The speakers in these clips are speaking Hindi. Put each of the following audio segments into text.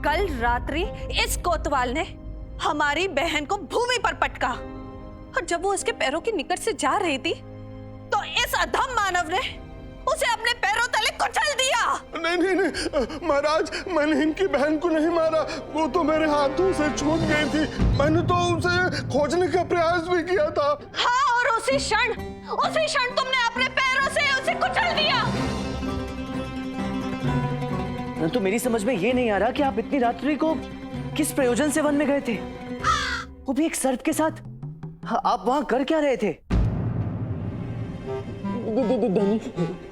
कल रात्रि इस कोतवाल ने हमारी बहन को भूमि पर पटका और जब वो उसके पैरों के निकट से जा रही थी तो इस अधम मानव ने उसे अपने पैरों तले कुचल दिया। नहीं नहीं नहीं महाराज, मैंने इनकी बहन को नहीं मारा, वो तो मेरे हाथों से छूट गई थी। मैंने तो उसे खोजने का प्रयास भी किया था। हाँ, और उसी क्षण तुमने अपने पैरों से उसे कुचल दिया। तो मेरी समझ में ये नहीं आ रहा कि आप इतनी रात्रि को किस प्रयोजन से वन में गए थे, वो भी एक सर्प के साथ। आप वहां कर क्या रहे थे?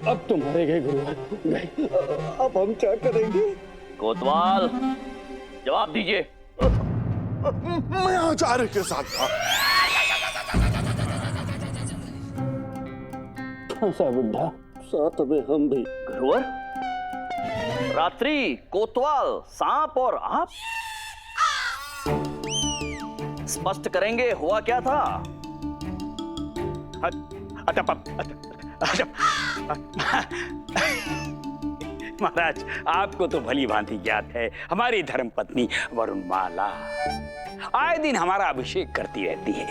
अब तुम्हारे गए गुरुवर, अब हम क्या करेंगे? कोतवाल जवाब दीजिए। मैं आचार्य के साथ था। ऐसा बुढ़ा साथ में हम भी। गुरुवर, रात्रि, कोतवाल, सांप और आप स्पष्ट करेंगे हुआ क्या था? महाराज, आपको तो भली भांति ज्ञात है, हमारी धर्मपत्नी वरुणमाला आए दिन हमारा अभिषेक करती रहती है।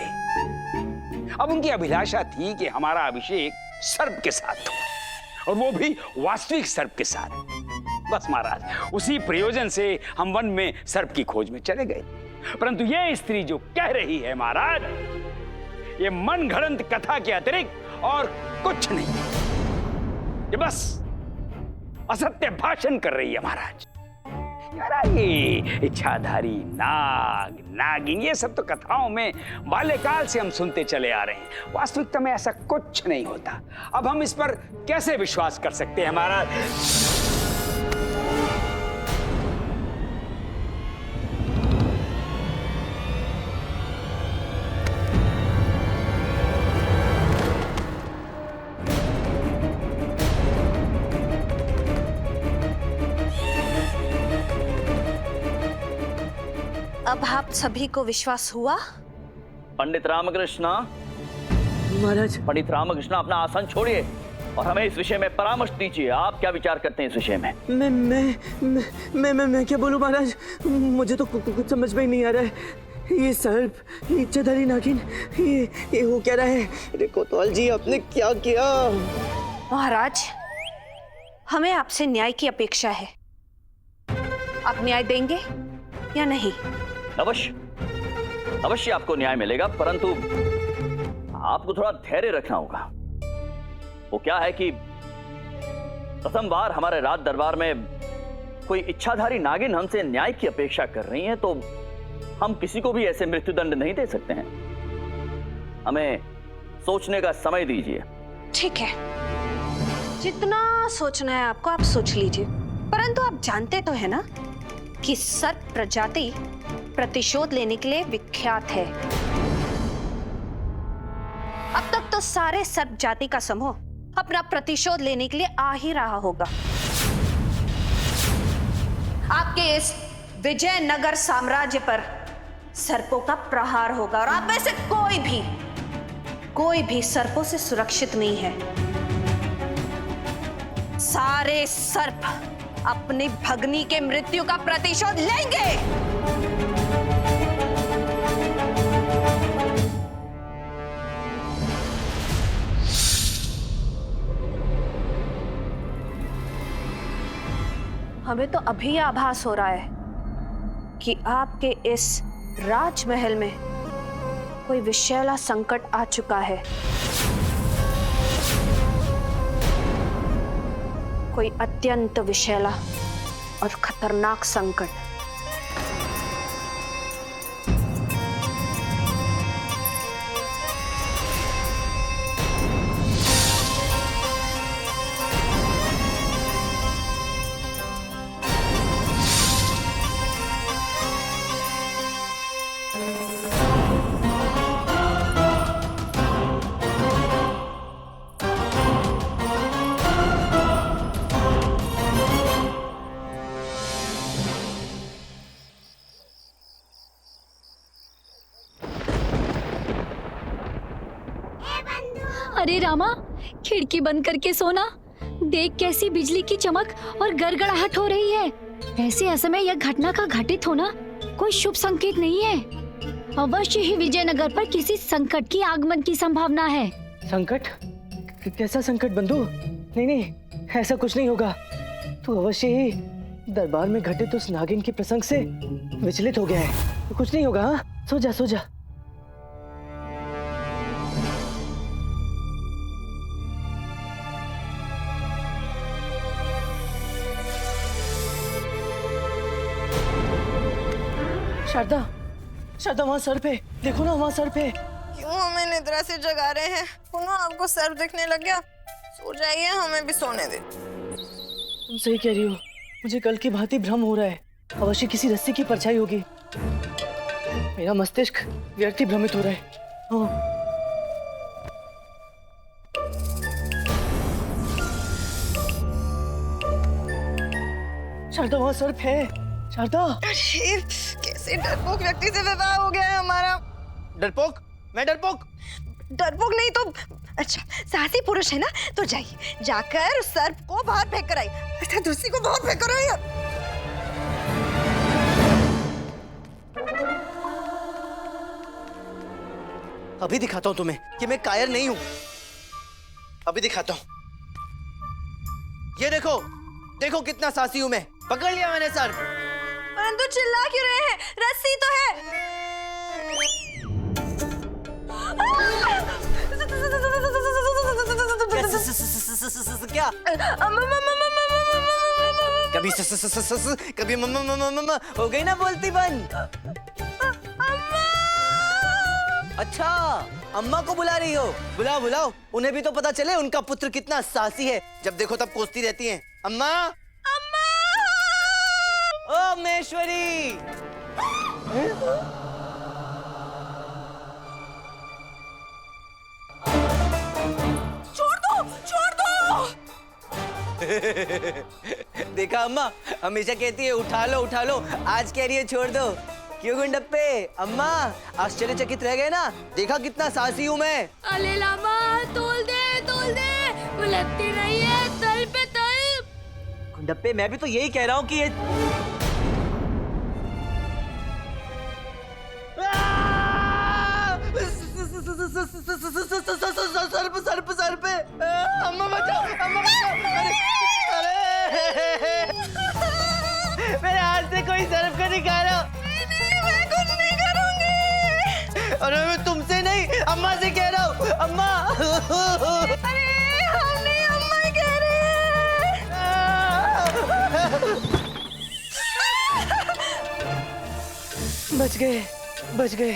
अब उनकी अभिलाषा थी कि हमारा अभिषेक सर्प के साथ हो, और वो भी वास्तविक सर्प के साथ। बस महाराज, उसी प्रयोजन से हम वन में सर्प की खोज में चले गए। परंतु ये स्त्री जो कह रही है महाराज, ये मन घड़ंत कथा के अतिरिक्त और कुछ नहीं, ये बस असत्य भाषण कर रही है महाराज। यार, ये इच्छाधारी नाग, नागिन, ये सब तो कथाओं में बाल्यकाल से हम सुनते चले आ रहे हैं। वास्तविकता में ऐसा कुछ नहीं होता। अब हम इस पर कैसे विश्वास कर सकते हैं महाराज? अब आप सभी को विश्वास हुआ? पंडित रामकृष्ण, महाराज, पंडित रामकृष्ण, अपना आसन छोड़िए और हमें इस विषय में परामर्श दीजिए। आप क्या विचार करते हैं इस विषय में? मैं क्या बोलूं महाराज, मुझे तो कुछ समझ में ही नहीं आ रहा है। ये सर्प, ये इच्छाधारी नागिन, ये हो क्या रहा है? अरे कोतवाल जी, आपने क्या किया? महाराज, हमें आपसे न्याय की अपेक्षा है। आप न्याय देंगे या नहीं? अवश्य अवश्य आपको न्याय मिलेगा, परंतु आपको थोड़ा धैर्य रखना होगा। वो क्या है कि प्रथम बार हमारे राज दरबार में कोई इच्छाधारी नागिन हमसे न्याय की अपेक्षा कर रही है, तो हम किसी को भी ऐसे मृत्युदंड नहीं दे सकते हैं। हमें सोचने का समय दीजिए। ठीक है, जितना सोचना है आपको आप सोच लीजिए, परंतु आप जानते तो है ना कि सर्प प्रजाति प्रतिशोध लेने के लिए विख्यात है। अब तक तो सारे सर्प जाति का समूह अपना प्रतिशोध लेने के लिए आ ही रहा होगा। आपके इस विजयनगर साम्राज्य पर सर्पों का प्रहार होगा और आप में से कोई भी सर्पों से सुरक्षित नहीं है। सारे सर्प अपनी भगनी के मृत्यु का प्रतिशोध लेंगे। हमें तो अभी आभास हो रहा है कि आपके इस राजमहल में कोई विषैला संकट आ चुका है। कोई अत्यंत विषैला और खतरनाक संकट। अरे रामा, खिड़की बंद करके सोना। देख कैसी बिजली की चमक और गड़गड़ाहट हो रही है। ऐसे असमय यह घटना का घटित होना कोई शुभ संकेत नहीं है। अवश्य ही विजयनगर पर किसी संकट की आगमन की संभावना है। संकट? कैसा संकट बंधु? नहीं नहीं, ऐसा कुछ नहीं होगा। तू अवश्य ही दरबार में घटित उस नागिन के प्रसंग से विचलित हो गया है। कुछ नहीं होगा। हाँ, सो जा सो जा। शारदा, शारदा वहाँ सर पे देखो ना, वहाँ सर पे। क्यों हमें निद्रा से जगा रहे हैं? सुनो, आपको सर दिखने लग गया? सो जाइए, हमें भी सोने दे। तुम सही कह रही हो, मुझे कल की भांति भ्रम हो रहा है। अवश्य किसी रस्सी की परछाई होगी। मेरा मस्तिष्क व्यर्थ ही भ्रमित हो रहा है। हाँ। शारदा वहाँ सर्प है। शारदा। अरे कैसे डरपोक व्यक्ति से विवाह हो गया है हमारा। डरपोक? मैं डरपोक? डरपोक नहीं तो अच्छा साहसी पुरुष है ना, तो जाइए, जाकर उस सर्प को बाहर फेंक कर आई। अच्छा दूसरी को बाहर फेंक कर आई। अभी दिखाता हूँ तुम्हें कि मैं कायर नहीं हूँ। अभी दिखाता हूँ। ये देखो, देखो कितना साहसी हूँ मैं। पकड़ लिया मैंने सर्प। परंतु चिल्ला क्यों रहे हैं? रस्सी तो है। क्या? कभी कभी मम्मा हो गई ना बोलती बंद। अच्छा, अम्मा को बुला रही हो? बुलाओ बुलाओ, उन्हें भी तो पता चले उनका पुत्र कितना साहसी है। जब देखो तब कोसती रहती हैं। अम्मा, अम्मा, ओ महेश्वरी। छोड़ दो, छोड़ दो। देखा अम्मा, हमेशा कहती है उठा लो, आज कह रही है छोड़ दो। क्यों गुंडप्पे? अम्मा आश्चर्यचकित रह गए ना? देखा कितना साहसी हूँ मैं। अले लामा, तोल दे, उलटती नहीं है, तल पे तल। गुंडप्पे, मैं भी तो यही कह रहा हूँ कि ये सर्प अम्मा बचाओ, अम्मा बचाओ। अरे मेरे हाथ से कोई सर्प को निकालो। मैं कुछ नहीं करूंगी। अरे मैं तुमसे नहीं, अम्मा से कह रहा हूँ। अम्मा। अरे हम नहीं, अम्मा कह रही है। बच गए।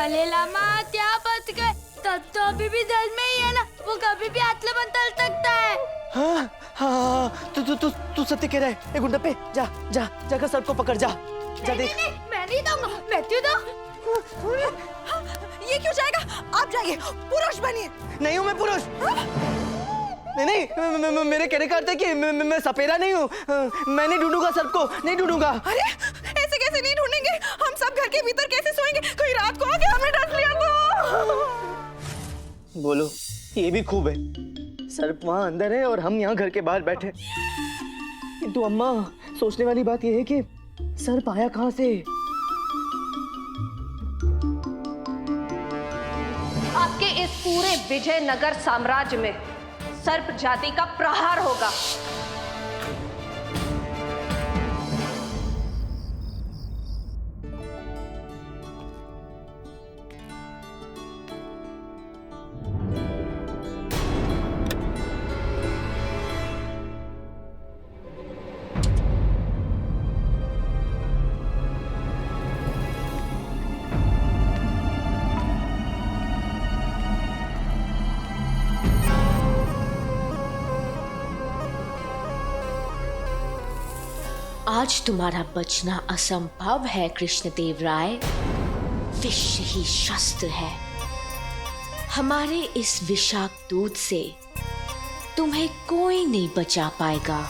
अले लामा, क्या बच गए? तब तो अभी भी जल में ही है ना, वो कभी भी आतले बंतल सकता है। हाँ, तू सत्य कह रहा है। गुंडप्पे, जाकर सर्प को पकड़ जा। जा देख। नहीं, मैं नहीं दूंगा, मैं क्यों दूं? ये क्यों जाएगा? आप जाइए, पुरुष बनिए। नहीं हूँ मैं पुरुष। नहीं, मेरे कहने का अर्थ है कि मैं सपेरा नहीं हूँ। मैं नहीं ढूंढूंगा सर्प को, नहीं ढूंढूंगा। अरे ऐसे कैसे नहीं ढूंढेंगे? हम सब घर के भीतर कैसे सोएंगे? कोई रात को आके हमें डस लिया तो। बोलो, ये भी खूब है। सर्प वहाँ अंदर है और हम यहाँ घर के बाहर बैठे। किंतु अम्मा, सोचने वाली बात यह है कि सर्प आया कहाँ से? आपके इस पूरे विजयनगर साम्राज्य में सर्प जाति का प्रहार होगा। आज तुम्हारा बचना असंभव है कृष्णदेव राय। विष ही शस्त्र है। हमारे इस विषाक्त दूध से तुम्हें कोई नहीं बचा पाएगा।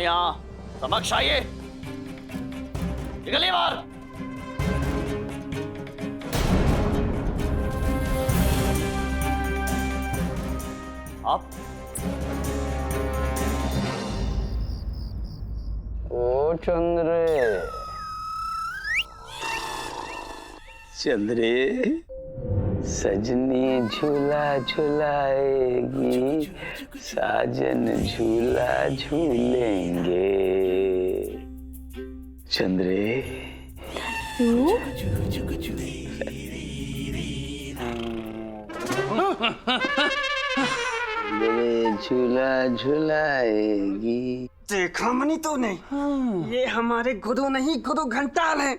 यहाँ समक्ष आइए। निकलिए बाहर। आप ओ चंद्रे, चंद्रे, सजनी झूला झूलाएगी, साजन झूला झूलेंगे। चंद्रे, झूला झूलाएगी। देखा मनी तूने? ये हमारे गुरु नहीं, गुरु घंटाल है।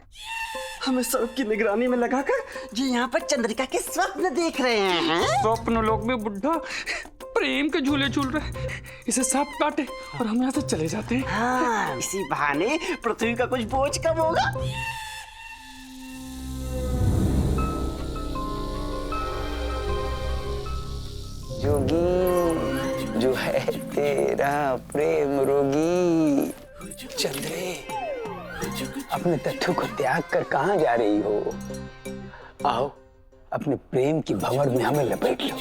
हमें सर्प की निगरानी में लगाकर ये यहाँ पर चंद्रिका के स्वप्न देख रहे हैं। स्वप्न लोक में बुढ़ा प्रेम के झूले झूल रहे, इसे सांप काटे और हम यहाँ से चले जाते हैं। हाँ, इसी बहाने पृथ्वी का कुछ बोझ कम होगा। जोगी जो है तेरा प्रेम रोगी। चंद्रे, अपने तथ्यों को त्याग कर कहाँ जा रही हो? आओ, अपने प्रेम की भंवर में हमें लपेट लो।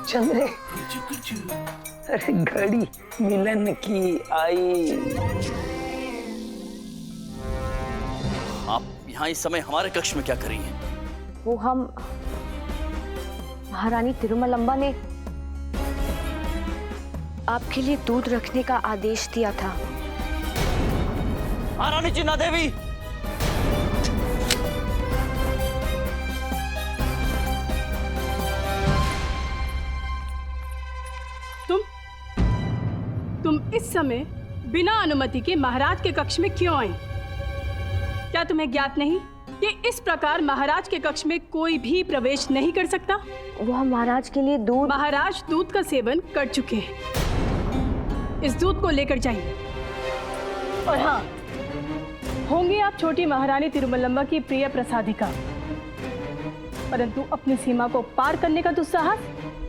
चंद्रे, अरे घड़ी मिलन की आई। आप यहाँ इस समय हमारे कक्ष में क्या कर रही हैं? वो हम महारानी तिरुमलंबा ने आपके लिए दूध रखने का आदेश दिया था। महारानी चिन्ना देवी, तुम इस समय बिना अनुमति के महाराज के कक्ष में क्यों आई? क्या तुम्हें ज्ञात नहीं कि इस प्रकार महाराज के कक्ष में कोई भी प्रवेश नहीं कर सकता? वो हम महाराज के लिए दूध। महाराज दूध का सेवन कर चुके हैं। इस दूध को लेकर जाइए। और हाँ, होंगी आप छोटी महारानी तिरुमलंबा की प्रिय प्रसादिका, परंतु अपनी सीमा को पार करने का दुस्साहस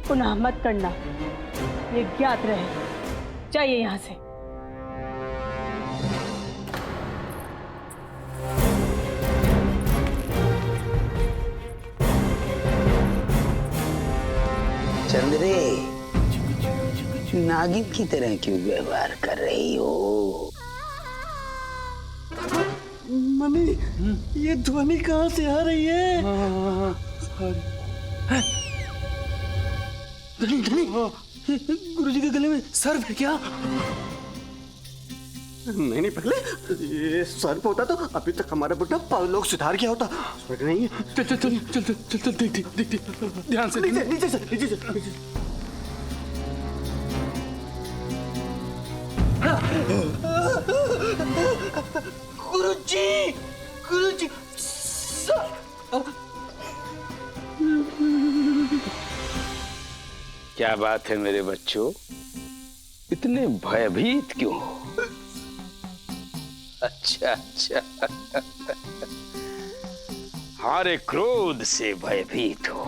पुनः मत करना, ये ज्ञात रहे। जाइए यहाँ से। चंद्रे, नागिन की तरह क्यों व्यवहार कर रही हो? मनी, ये ध्वनि कहाँ से आ रही है? गुरुजी के गले में सर्प है क्या? नहीं पहले ये सर्प होता तो अभी तक हमारा बुढ़ा पावलोक सुधार गया होता। समझ नहीं है? चल चल चल चल चल चल देख ध्यान से। नीचे से। गुरुजी, क्या बात है मेरे बच्चों, इतने भयभीत क्यों हो? अच्छा, हमारे क्रोध से भयभीत हो।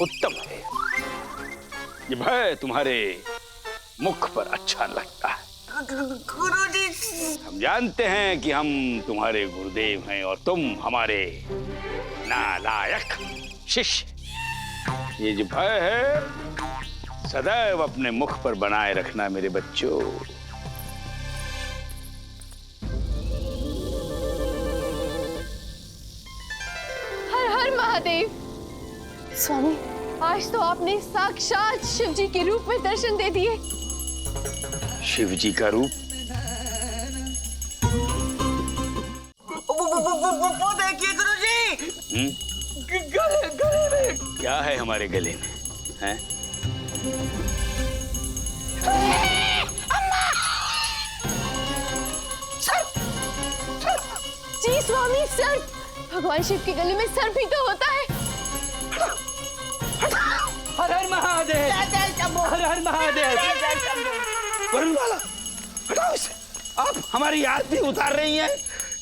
उत्तम है, ये भय तुम्हारे मुख पर अच्छा लगता है। गुरुजी, हम जानते हैं कि हम तुम्हारे गुरुदेव हैं और तुम हमारे नालायक शिष्य। ये जो भय है सदैव अपने मुख पर बनाए रखना मेरे बच्चों। हर हर महादेव। स्वामी, आज तो आपने साक्षात शिव जी के रूप में दर्शन दे दिए। शिव जी का रूप? वो देखिए गुरुजी, गले में क्या है? हमारे गले में हैं? जी स्वामी, सर्प। भगवान शिव के गले में सर्प ही तो होता है। हर हर महादेव, हर हर महादेव। वरुणमाला, हटाओ इसे। आप हमारी आरती उतार रही हैं,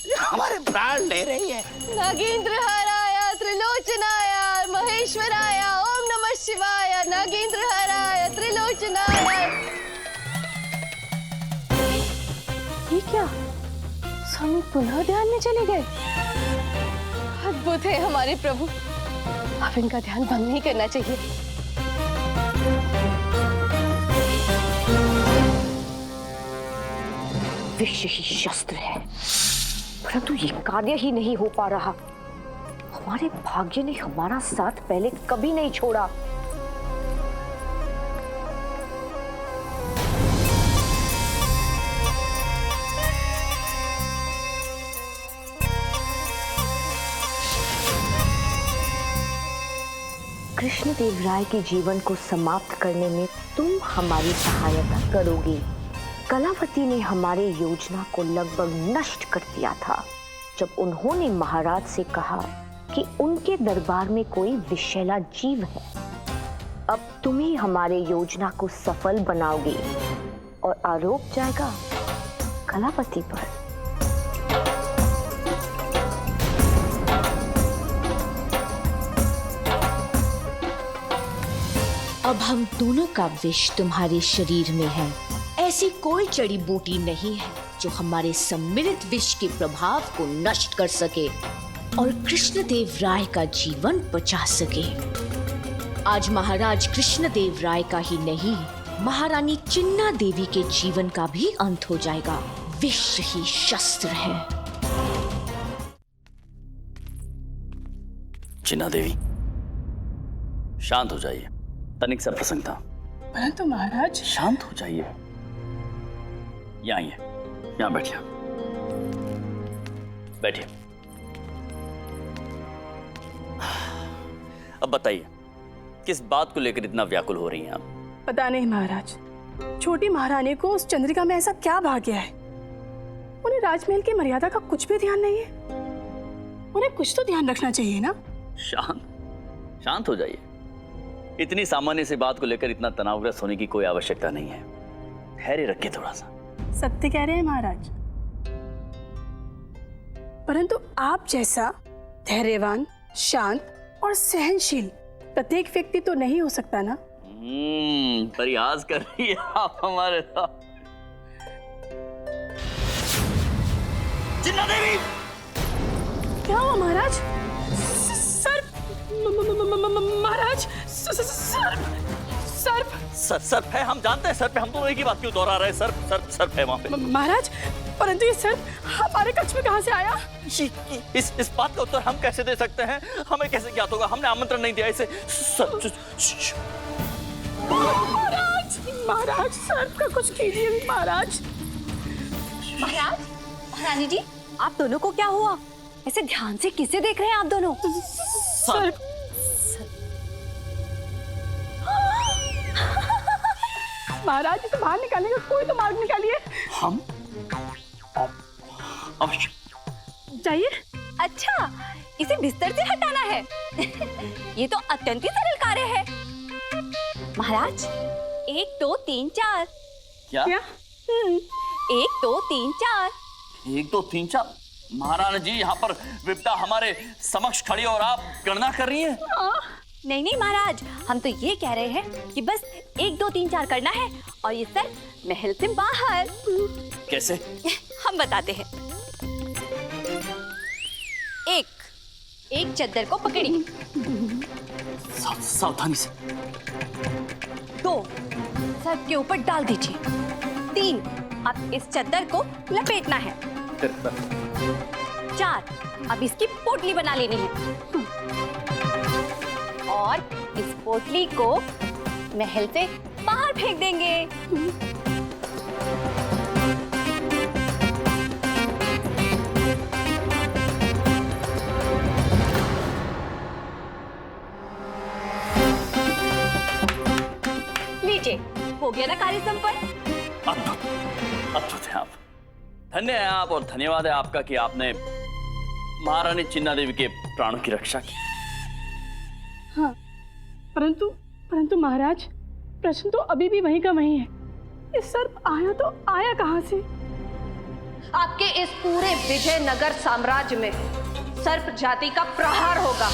ये हमारे प्राण ले रही है। नागेंद्रहाराय त्रिलोचनाय महेश्वराय ओम नमः शिवाय। नागेंद्रहाराय त्रिलोचनाय। स्वामी पुनः ध्यान में चले गए। अद्भुत है हमारे प्रभु, अब इनका ध्यान भंग नहीं करना चाहिए। विष ही शस्त्र है, परंतु ये कार्य ही नहीं हो पा रहा। हमारे भाग्य ने हमारा साथ पहले कभी नहीं छोड़ा। कृष्णदेव राय के जीवन को समाप्त करने में तुम हमारी सहायता करोगे। कलावती ने हमारे योजना को लगभग नष्ट कर दिया था जब उन्होंने महाराज से कहा कि उनके दरबार में कोई विषैला जीव है। अब तुम ही हमारे योजना को सफल बनाओगे और आरोप जाएगा कलावती पर। अब हम दोनों का विष तुम्हारे शरीर में है। ऐसी कोई जड़ी बूटी नहीं है जो हमारे सम्मिलित विष के प्रभाव को नष्ट कर सके और कृष्णदेव राय का जीवन बचा सके। आज महाराज कृष्णदेव राय का ही नहीं, महारानी चिन्ना देवी के जीवन का भी अंत हो जाएगा। विष ही शस्त्र है। चिन्ना देवी, शांत हो जाइए। तनिक सा प्रसंग था। परंतु महाराज। शांत हो जाइए। यहाँ बैठिए, बैठिए। अब बताइए, किस बात को लेकर इतना व्याकुल हो रही हैं आप? पता नहीं महाराज, छोटी महारानी को उस चंद्रिका में ऐसा क्या भाग गया है? उन्हें राजमहल की मर्यादा का कुछ भी ध्यान नहीं है। उन्हें कुछ तो ध्यान रखना चाहिए ना। शांत हो जाइए। इतनी सामान्य सी बात को लेकर इतना तनावग्रस्त होने की कोई आवश्यकता नहीं है। धैर्य रखिए थोड़ा सा। सत्य कह रहे हैं महाराज, परंतु आप जैसा धैर्यवान, शांत और सहनशील प्रत्येक व्यक्ति तो नहीं हो सकता ना। परिहास कर रही है आप हमारे साथ। चिन्ना देवी, क्या हुआ महाराज? सर, महाराज, सर्प है। हम जानते हैं सर्प है। हम दोनों एक ही बात क्यों दोहरा रहे हैं? सर्प है वहाँ पे। महाराज, परंतु ये सर्प हमारे कक्ष में कहाँ से आया? इस बात का उत्तर हम कैसे दे सकते हैं? हमें कैसे ज्ञात होगा? हमने आमंत्रण नहीं दिया इसे। महाराज, सर्प का कुछ कीजिए महाराज। महारानी जी, आप दोनों को क्या हुआ? ऐसे ध्यान से किसे देख रहे हैं आप दोनों? सर्प। महाराज, इसे बाहर निकालने का कोई तो मार्ग निकालिए। हम अवश्य जाइए। अच्छा, इसे बिस्तर से हटाना है। ये तो अत्यंत ही सरल कार्य है। महाराज, 1 2 3 4। क्या? 1 2 3 4। 1 2 3 4। महारानी जी, यहाँ पर विपदा हमारे समक्ष खड़ी और आप गणना कर रही हैं? नहीं महाराज, हम तो ये कह रहे हैं कि बस 1 2 3 4 करना है और ये सर महल से बाहर। कैसे? हम बताते हैं। एक चद्दर को पकड़िए। सावधानी से। 2, सर्प के ऊपर डाल दीजिए। 3, अब इस चद्दर को लपेटना है। 4, अब इसकी पोटली बना लेनी है और इस पोटली को महल से बाहर फेंक देंगे। लीजिए, हो गया ना कार्य संपन्न। अद्भुत है आप। धन्य है आप और धन्यवाद है आपका कि आपने महारानी चिन्ना देवी के प्राणों की रक्षा की। हाँ, परंतु महाराज, प्रश्न तो अभी भी वहीं का वहीं है। ये सर्प आया कहाँ से? आपके इस पूरे विजयनगर साम्राज्य में सर्प जाति का प्रहार होगा।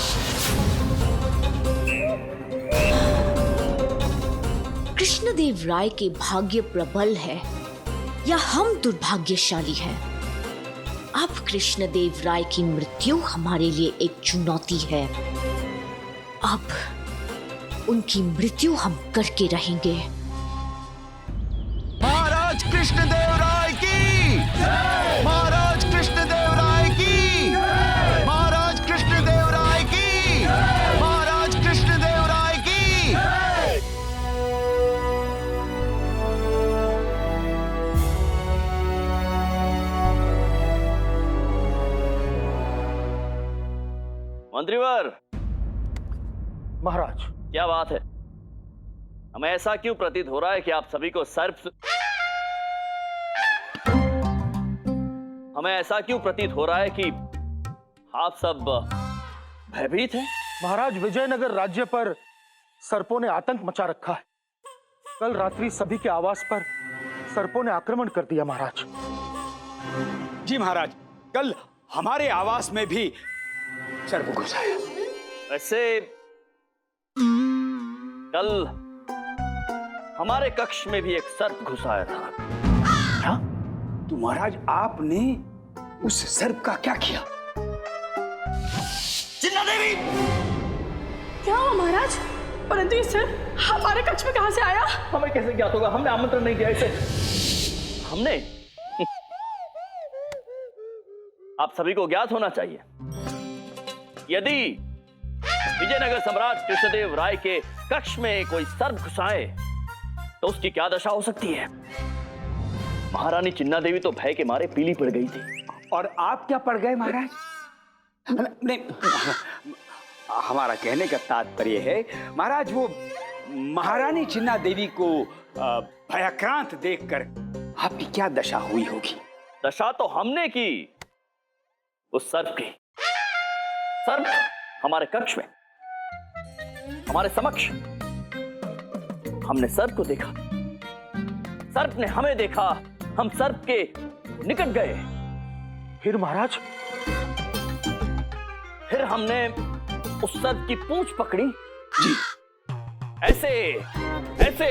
कृष्णदेव राय के भाग्य प्रबल है या हम दुर्भाग्यशाली हैं? अब कृष्णदेव राय की मृत्यु हमारे लिए एक चुनौती है। अब उनकी मृत्यु हम करके रहेंगे। महाराज कृष्णदेव राय की, महाराज कृष्णदेव राय की, महाराज कृष्णदेव राय की, महाराज कृष्णदेव राय की। मंत्रीवर, महाराज, क्या बात है? हमें ऐसा क्यों प्रतीत हो रहा है कि आप सभी को हमें ऐसा क्यों प्रतीत हो रहा है कि आप सब भयभीत हैं? महाराज, विजयनगर राज्य पर सर्पों ने आतंक मचा रखा है। कल रात्रि सभी के आवास पर सर्पों ने आक्रमण कर दिया महाराज। जी महाराज, कल हमारे आवास में भी सर्प घुस आया। वैसे कल हमारे कक्ष में भी एक सर्प घुस आया था। क्या? तो महाराज, आपने उस सर्प का क्या किया? चिन्ना देवी! क्या हुआ महाराज? परंतु ये सर हमारे कक्ष में कहां से आया? हमें कैसे ज्ञात होगा? हमने आमंत्रण नहीं दिया इसे। हमने आप सभी को ज्ञात होना चाहिए, यदि विजयनगर सम्राट कृष्णदेव राय के कक्ष में कोई सर्प घुसाए तो उसकी क्या दशा हो सकती है। महारानी चिन्ना देवी तो भय के मारे पीली पड़ गई थी। और आप क्या पड़ गए महाराज? नहीं, हमारा कहने का तात्पर्य है महाराज, वो महारानी चिन्ना देवी को भयाक्रांत देखकर आपकी क्या दशा हुई होगी? दशा तो हमने की उस सर्प की। सर्प हमारे कक्ष में, हमारे समक्ष। हमने सर्प को देखा, सर्प ने हमें देखा, हम सर्प के निकट गए। फिर महाराज? फिर हमने उस सर्प की पूंछ पकड़ी जी, ऐसे ऐसे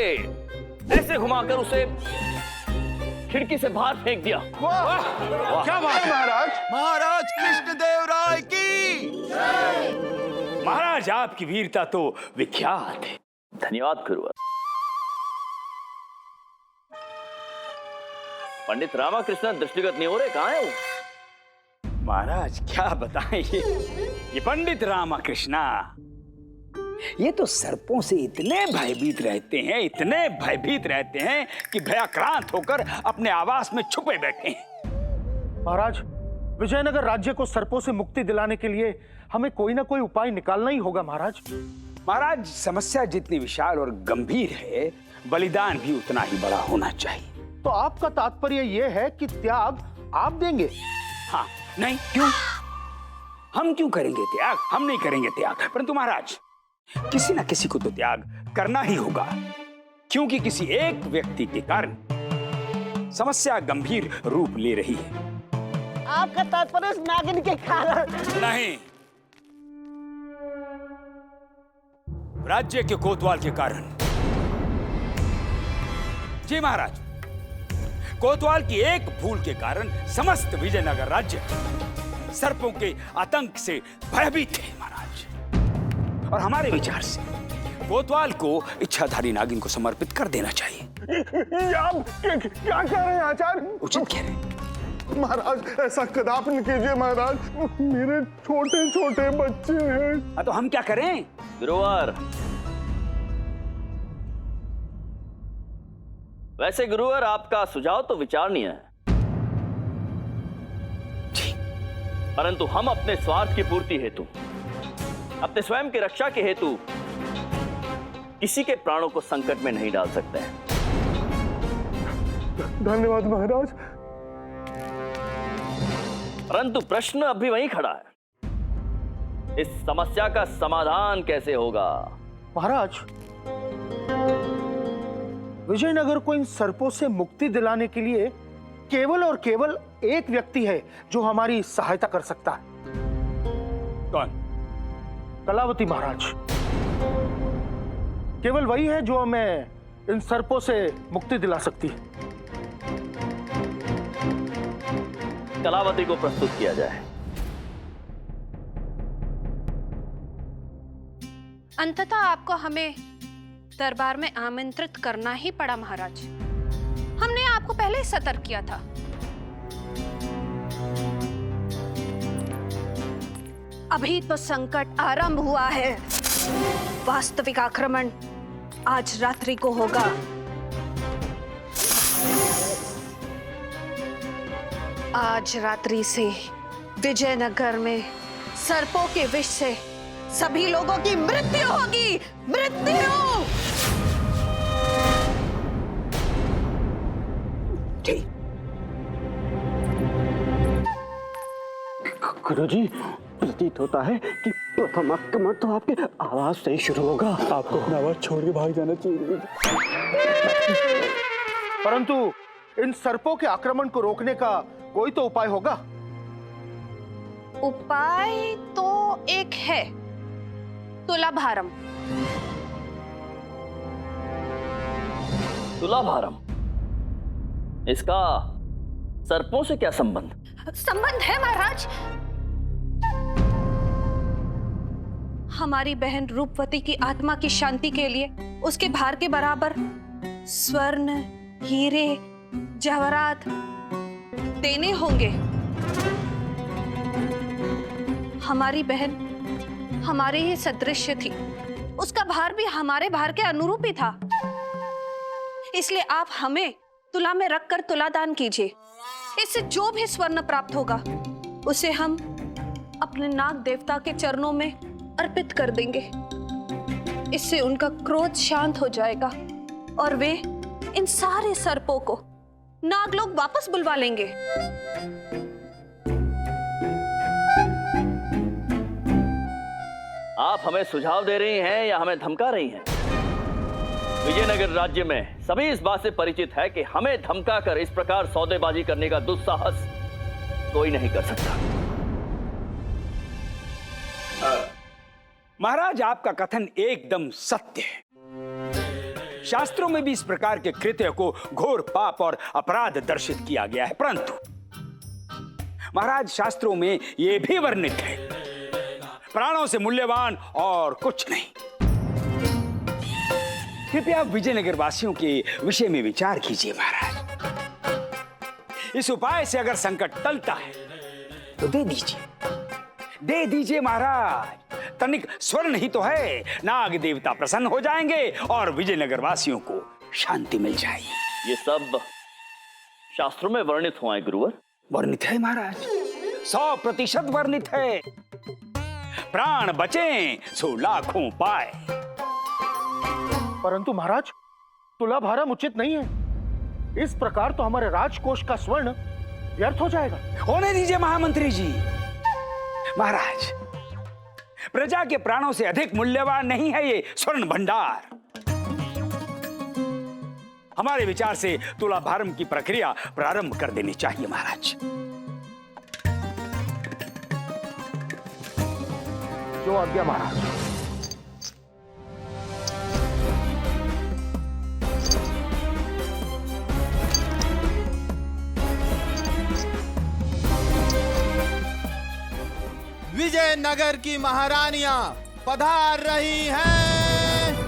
ऐसे घुमाकर उसे खिड़की से बाहर फेंक दिया। क्या बात है महाराज? महाराज कृष्णदेव राय की। महाराज, आपकी वीरता तो विख्यात है। धन्यवाद गुरुवर। पंडित रामाकृष्ण दृष्टिगत नहीं हो रहे, कहां है वो? महाराज, क्या बताएं, ये पंडित रामाकृष्णा, ये तो सर्पों से इतने भयभीत रहते हैं, इतने भयभीत रहते हैं कि भयाक्रांत होकर अपने आवास में छुपे बैठे हैं। महाराज, विजयनगर राज्य को सर्पों से मुक्ति दिलाने के लिए हमें कोई ना कोई उपाय निकालना ही होगा महाराज। महाराज, समस्या जितनी विशाल और गंभीर है, बलिदान भी उतना ही बड़ा होना चाहिए। तो आपका तात्पर्य यह है कि त्याग आप देंगे? हाँ, नहीं, क्यों? हम क्यों करेंगे त्याग? हम नहीं करेंगे त्याग। परंतु महाराज, किसी ना किसी को तो त्याग करना ही होगा, क्योंकि किसी एक व्यक्ति के कारण समस्या गंभीर रूप ले रही है। आपका तात्पर्य उस नागिन के कारण? नहीं, राज्य के कोतवाल के कारण। जी महाराज, कोतवाल की एक भूल के कारण समस्त विजयनगर राज्य सर्पों के आतंक से भयभीत थे महाराज। और हमारे विचार से कोतवाल को इच्छाधारी नागिन को समर्पित कर देना चाहिए। आप क्या कह रहे हैं आचार्य? उचित कह रहे हैं महाराज, ऐसा कदापि नहीं कीजिए महाराज, मेरे छोटे छोटे बच्चे हैं। तो हम क्या करें? गुरुवर, वैसे गुरुवर, आपका सुझाव तो विचारणीय है, परंतु हम अपने स्वार्थ की पूर्ति हेतु, अपने स्वयं की रक्षा के हेतु किसी के प्राणों को संकट में नहीं डाल सकते हैं। धन्यवाद महाराज। परंतु प्रश्न अभी वहीं खड़ा है, इस समस्या का समाधान कैसे होगा? महाराज, विजयनगर को इन सर्पों से मुक्ति दिलाने के लिए केवल और केवल एक व्यक्ति है जो हमारी सहायता कर सकता है। कौन? कलावती महाराज। केवल वही है जो हमें इन सर्पों से मुक्ति दिला सकती है। कलावती को प्रस्तुत किया जाए। अंततः आपको हमें दरबार में आमंत्रित करना ही पड़ा महाराज। हमने आपको पहले ही सतर्क किया था। अभी तो संकट आरंभ हुआ है। वास्तविक आक्रमण आज रात्रि को होगा। आज रात्रि से विजयनगर में सर्पों के विष से सभी लोगों की मृत्यु होगी। मृत्यु। गुरुजी, प्रतीत होता है कि प्रथम आक्रमण तो आपके आवाज से ही शुरू होगा। आपको अपना आवाज छोड़ के भाग जाना चाहिए। परंतु इन सर्पों के आक्रमण को रोकने का कोई तो उपाय होगा। उपाय तो एक है, तुलाभारम। तुलाभारम? इसका सर्पों से क्या संबंध? संबंध है महाराज। हमारी बहन रूपवती की आत्मा की शांति के लिए उसके भार के बराबर स्वर्ण, हीरे, जवाहरात देने होंगे। हमारी बहन हमारे ही सदृश थी, उसका भार भी हमारे भार के अनुरूप ही था। इसलिए आप हमें तुला में रखकर तुलादान कीजिए। इससे जो भी स्वर्ण प्राप्त होगा उसे हम अपने नाग देवता के चरणों में अर्पित कर देंगे। इससे उनका क्रोध शांत हो जाएगा और वे इन सारे सर्पों को नागलोक वापस बुलवा लेंगे। आप हमें सुझाव दे रही हैं या हमें धमका रही हैं? विजयनगर राज्य में सभी इस बात से परिचित है कि हमें धमकाकर इस प्रकार सौदेबाजी करने का दुस्साहस कोई नहीं कर सकता। महाराज, आपका कथन एकदम सत्य है। शास्त्रों में भी इस प्रकार के कृत्य को घोर पाप और अपराध दर्शित किया गया है, परंतु महाराज शास्त्रों में यह भी वर्णित है, प्राणों से मूल्यवान और कुछ नहीं। कृपया विजयनगर वासियों के विषय में विचार कीजिए महाराज। इस उपाय से अगर संकट टलता है तो दे दीजिए महाराज। तनिक स्वर्ण ही तो है, नाग देवता प्रसन्न हो जाएंगे और विजयनगर वासियों को शांति मिल जाएगी। ये सब शास्त्रों में वर्णित हुआ है गुरुवर? वर्णित है महाराज, 100% वर्णित है। प्राण बचे सो लाखों पाए। परंतु महाराज, तुलाभारम उचित नहीं है। इस प्रकार तो हमारे राजकोष का स्वर्ण व्यर्थ हो जाएगा। होने दीजिए महामंत्री जी। महाराज, प्रजा के प्राणों से अधिक मूल्यवान नहीं है ये स्वर्ण भंडार। हमारे विचार से तुलाभारम की प्रक्रिया प्रारंभ कर देनी चाहिए महाराज। जो आज्ञा महाराज। विजयनगर की महारानियां पधार रही हैं।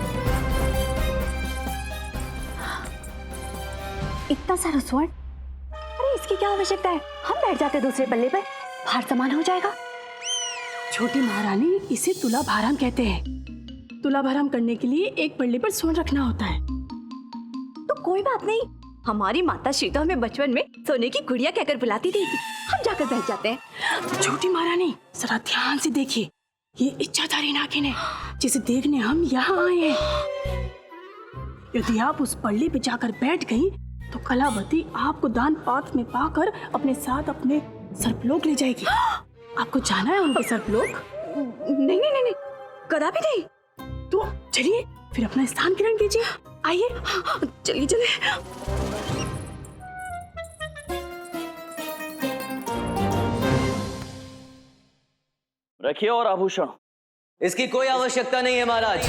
इतना सारा स्वर्ण, अरे इसकी क्या आवश्यकता है? हम बैठ जाते दूसरे पल्ले पर, भार समान हो जाएगा। छोटी महारानी, इसे तुलाभारम कहते हैं। तुलाभारम करने के लिए एक पल्ले पर स्वर्ण रखना होता है। तो कोई बात नहीं, हमारी माता सीता हमें बचपन में सोने की गुड़िया कहकर बुलाती थी। हम जाकर बैठ जाते हैं। छोटी महारानी, जरा ध्यान से देखिए, ये इच्छाधारी नागिन है जिसे देखने हम यहाँ आए हैं। यदि आप उस पल्ले पे जाकर बैठ गई तो कलावती आपको दान पात्र में पाकर अपने साथ अपने सर्पलोक ले जाएगी। आपको जाना है उनके सर्पलोक? नहीं नहीं नहीं, कदापि नहीं। तो चलिए फिर अपना स्थान ग्रहण कीजिए। आइए, चलिए चलिए। रखिए और आभूषण। इसकी कोई आवश्यकता नहीं है महाराज।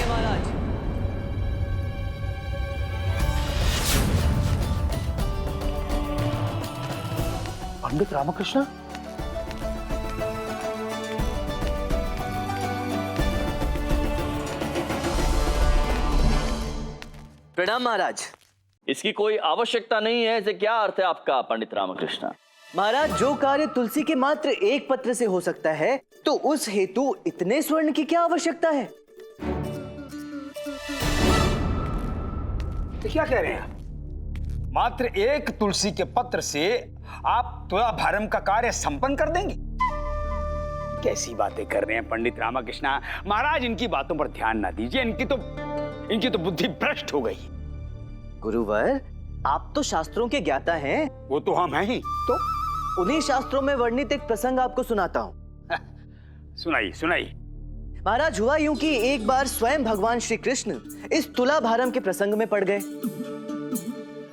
पंडित रामकृष्ण, प्रणाम महाराज। इसकी कोई आवश्यकता नहीं है। इसे क्या अर्थ है आपका पंडित रामकृष्ण? महाराज, जो कार्य तुलसी के मात्र एक पत्र से हो सकता है, तो उस हेतु इतने स्वर्ण की क्या आवश्यकता है? तो क्या कह रहे हैं? मात्र एक तुलसी के पत्र से आप तुला भारम का कार्य संपन्न कर देंगे? कैसी बातें कर रहे हैं पंडित रामकृष्ण महाराज? इनकी बातों पर ध्यान ना दीजिए। इनकी तो बुद्धि भ्रष्ट हो गई। गुरुवर, आप तो शास्त्रों के ज्ञाता हैं। वो तो हम हैं ही। तो उन्हीं शास्त्रों में वर्णित एक प्रसंग आपको सुनाता हूँ। सुनाइए सुनाइए। महाराज, हुआ यूं कि एक बार स्वयं भगवान श्री कृष्ण इस तुला भारम के प्रसंग में पड़ गए।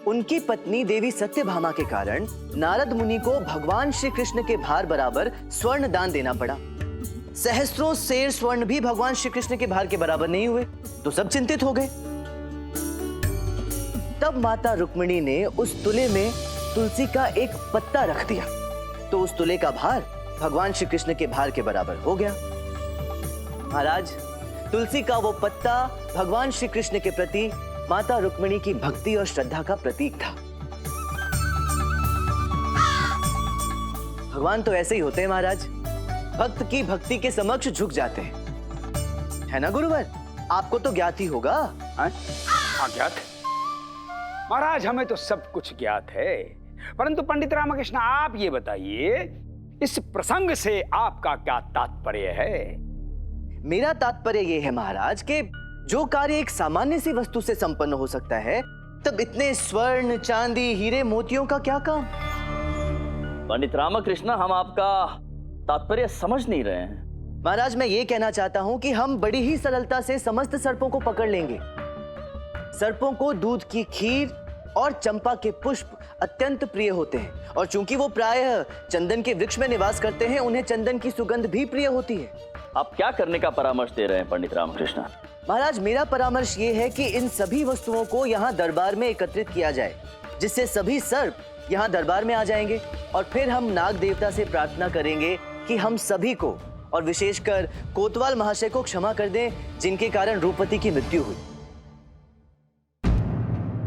उनकी पत्नी देवी सत्यभामा के कारण नारद मुनि को भगवान श्री कृष्ण के भार बराबर स्वर्ण दान देना पड़ा। सहस्त्रों सेर स्वर्ण भी भगवान श्री कृष्ण के भार के बराबर नहीं हुए, तो सब चिंतित हो गए। तब माता रुक्मिणी ने उस तुले में तुलसी का एक पत्ता रख दिया, तो उस तुले का भार भगवान श्री कृष्ण के भार के बराबर हो गया। महाराज, तुलसी का वो पत्ता भगवान श्री कृष्ण के प्रति माता रुक्मिणी की भक्ति और श्रद्धा का प्रतीक था। भगवान तो ऐसे ही होते हैं महाराज, भक्त की भक्ति के समक्ष झुक जाते हैं, है ना गुरुवर? आपको तो ज्ञात ही होगा। हाँ ज्ञात महाराज, हमें तो सब कुछ ज्ञात है। परंतु पंडित रामकृष्ण, आप ये बताइए, इस प्रसंग से आपका क्या तात्पर्य है? मेरा तात्पर्य यह है महाराज कि जो कार्य एक सामान्य सी वस्तु से संपन्न हो सकता है, तब इतने स्वर्ण, चांदी, हीरे, मोतियों का क्या काम? पंडित रामकृष्ण, हम आपका तात्पर्य समझ नहीं रहे हैं। महाराज, मैं ये कहना चाहता हूं कि हम बड़ी ही सरलता से समस्त सर्पों को पकड़ लेंगे। सर्पों को दूध की खीर और चंपा के पुष्प अत्यंत प्रिय होते हैं, और चूंकि वो प्रायः चंदन के वृक्ष में निवास करते हैं, उन्हें चंदन की सुगंध भी प्रिय होती है। आप क्या करने का परामर्श दे रहे हैं पंडित रामकृष्ण? महाराज, मेरा परामर्श ये है कि इन सभी वस्तुओं को यहाँ दरबार में एकत्रित किया जाए, जिससे सभी सर्प यहाँ दरबार में आ जाएंगे, और फिर हम नाग देवता से प्रार्थना करेंगे कि हम सभी को, और विशेषकर कोतवाल महाशय को क्षमा कर दें, जिनके कारण रूपवती की मृत्यु हुई।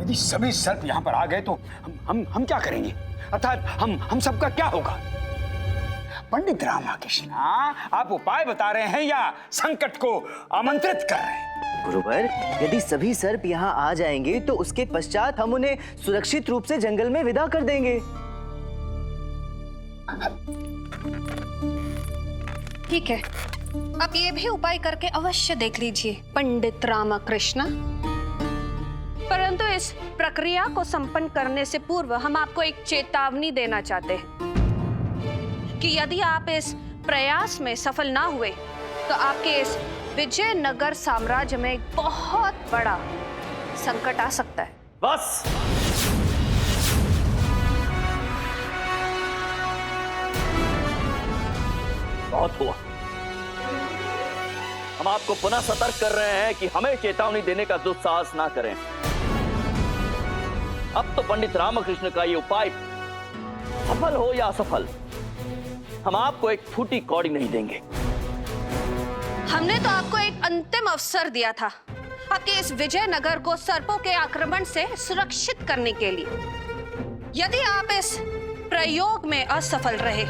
यदि सभी सर्प यहाँ पर आ गए तो हम क्या करेंगे? अर्थात हम सबका क्या होगा? पंडित रामकृष्ण, आप उपाय बता रहे हैं या संकट को आमंत्रित कर रहे हैं? गुरुवर, यदि सभी सर्प यहाँ आ जाएंगे तो उसके पश्चात हम उन्हें सुरक्षित रूप से जंगल में विदा कर देंगे। ठीक है, आप ये भी उपाय करके अवश्य देख लीजिए पंडित रामकृष्ण। परंतु इस प्रक्रिया को संपन्न करने से पूर्व हम आपको एक चेतावनी देना चाहते हैं कि यदि आप इस प्रयास में सफल ना हुए तो आपके इस विजयनगर साम्राज्य में एक बहुत बड़ा संकट आ सकता है। बस, बहुत हुआ। हम आपको पुनः सतर्क कर रहे हैं कि हमें चेतावनी देने का दुस्साहस ना करें। अब तो पंडित रामकृष्ण का ये उपाय सफल हो या असफल, हम आपको एक फूटी कौड़ी नहीं देंगे। हमने तो आपको एक अंतिम अवसर दिया था आपके इस विजयनगर को सर्पों के आक्रमण से सुरक्षित करने के लिए। यदि आप इस प्रयोग में असफल रहे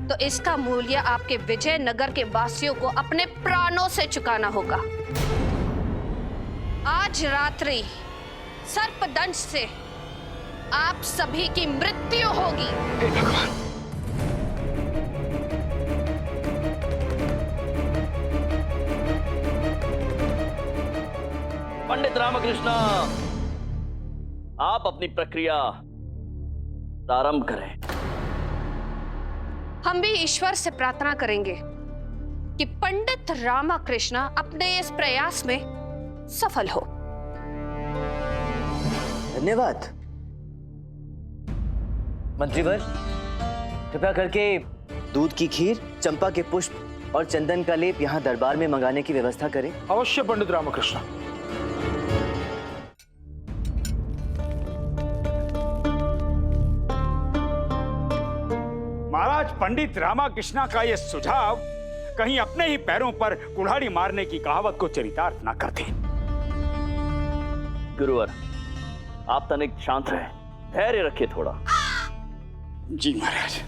तो इसका मूल्य आपके विजयनगर के वासियों को अपने प्राणों से चुकाना होगा। आज रात्रि सर्पदंश से आप सभी की मृत्यु होगी। हे भगवान! पंडित रामकृष्ण, आप अपनी प्रक्रिया प्रारंभ करें। हम भी ईश्वर से प्रार्थना करेंगे कि पंडित रामकृष्ण अपने इस प्रयास में सफल हो। धन्यवाद। मंत्रीवर, कृपया करके दूध की खीर, चंपा के पुष्प और चंदन का लेप यहाँ दरबार में मंगाने की व्यवस्था करें। अवश्य पंडित रामकृष्ण। पंडित रामाकृष्णा का यह सुझाव कहीं अपने ही पैरों पर कुल्हाड़ी मारने की कहावत को चरितार्थ न कर दे। गुरुवर, आप तनिक शांत रहे, धैर्य रखिए थोड़ा। जी महाराज।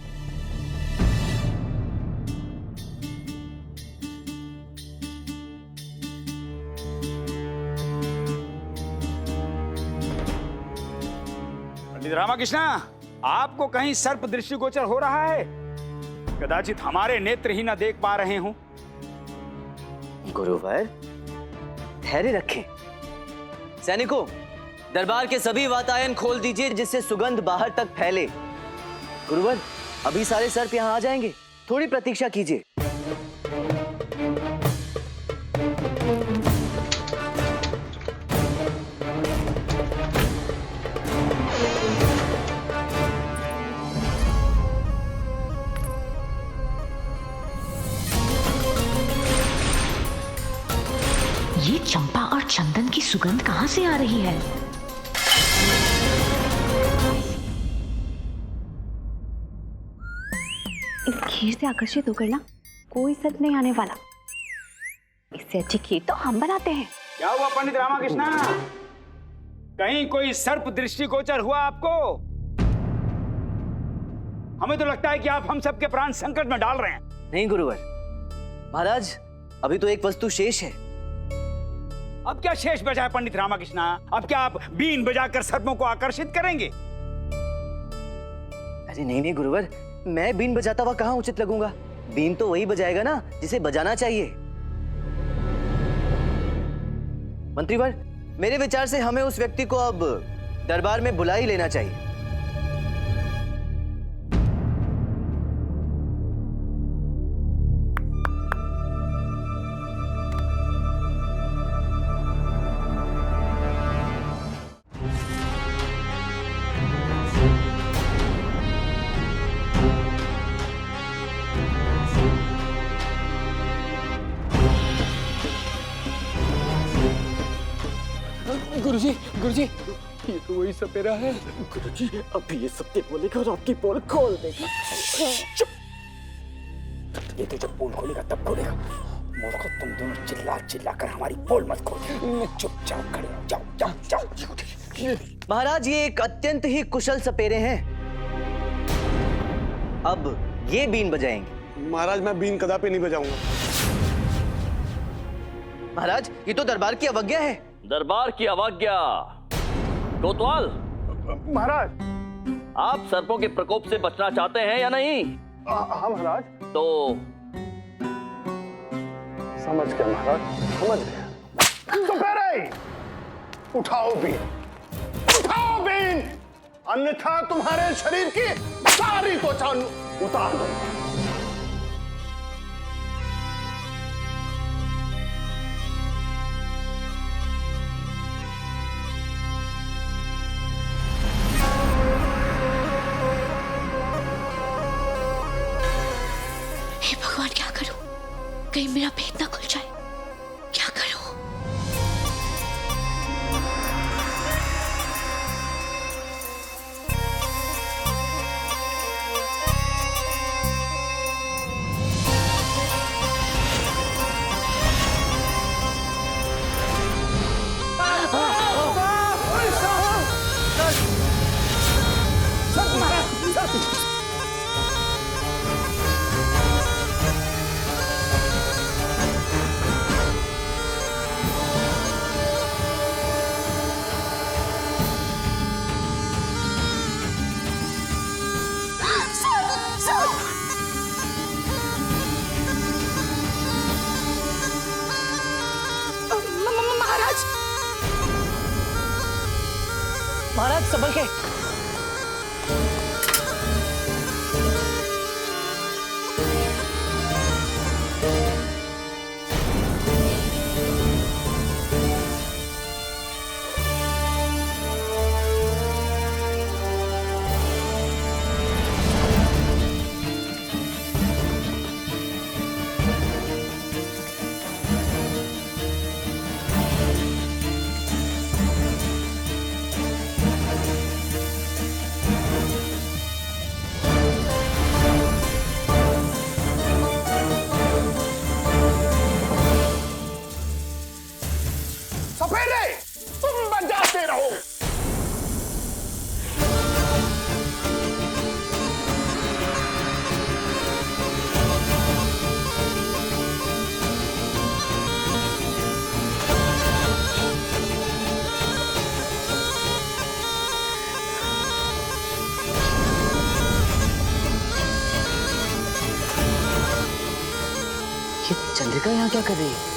पंडित रामाकृष्णा, आपको कहीं सर्प दृष्टिगोचर हो रहा है? कदाचित हमारे नेत्र ही न देख पा रहे हों। गुरुवर, धैर्य रखें। सैनिकों, दरबार के सभी वातायन खोल दीजिए जिससे सुगंध बाहर तक फैले। गुरुवर, अभी सारे सर्प यहाँ आ जाएंगे, थोड़ी प्रतीक्षा कीजिए। ये चंपा और चंदन की सुगंध कहां से आ रही है? इस खीर से आकर्षित होकर ना कोई सर्प नहीं आने वाला। इससे अच्छी खीर तो हम बनाते हैं। क्या हुआ पंडित रामाकृष्णा? कहीं कोई सर्प दृष्टिगोचर हुआ आपको? हमें तो लगता है कि आप हम सबके प्राण संकट में डाल रहे हैं। नहीं गुरुवर, महाराज अभी तो एक वस्तु शेष है। अब क्या शेष बचा है पंडित रामाकृष्णा? अब क्या आप बीन बजाकर सर्पों को आकर्षित करेंगे? अरे नहीं नहीं गुरुवर, मैं बीन बजाता हुआ कहाँ उचित लगूंगा? बीन तो वही बजाएगा ना जिसे बजाना चाहिए। मंत्रीवर, मेरे विचार से हमें उस व्यक्ति को अब दरबार में बुला ही लेना चाहिए। गुरुजी, ये तो वही सपेरा है। गुरुजी, अभी ये सत्य बोलेगा और आपकी पोल खोल देगा। चुप! ये तो जब पोल खोलेगा तब खोलेगा। मूर्खों, तुम दोनों चिल्ला कर हमारी पोल मत खोलो। चुपचाप खड़े हो जाओ, जाओ, जाओ। महाराज, ये एक अत्यंत ही कुशल सपेरे हैं। अब ये बीन बजाएंगे। महाराज, मैं बीन कदापि नहीं बजाऊंगा। महाराज, ये तो दरबार की अवज्ञा है। दरबार की अवज्ञा? कोतवाल, महाराज, आप सर्पों के प्रकोप से बचना चाहते हैं या नहीं? हाँ महाराज। तो समझ गया महाराज, समझ गया। सपेरे, उठाओ बीन, उठाओ बीन, अन्यथा तुम्हारे शरीर की सारी त्वचा उतार दो। हे भगवान, क्या करूं? कहीं मेरा पेट ना खुल जाए। क्या करूं? महाराज, संभल के। फेरे तुम बजाते रहो। ये चंद्रिका यहाँ क्या कर रही है?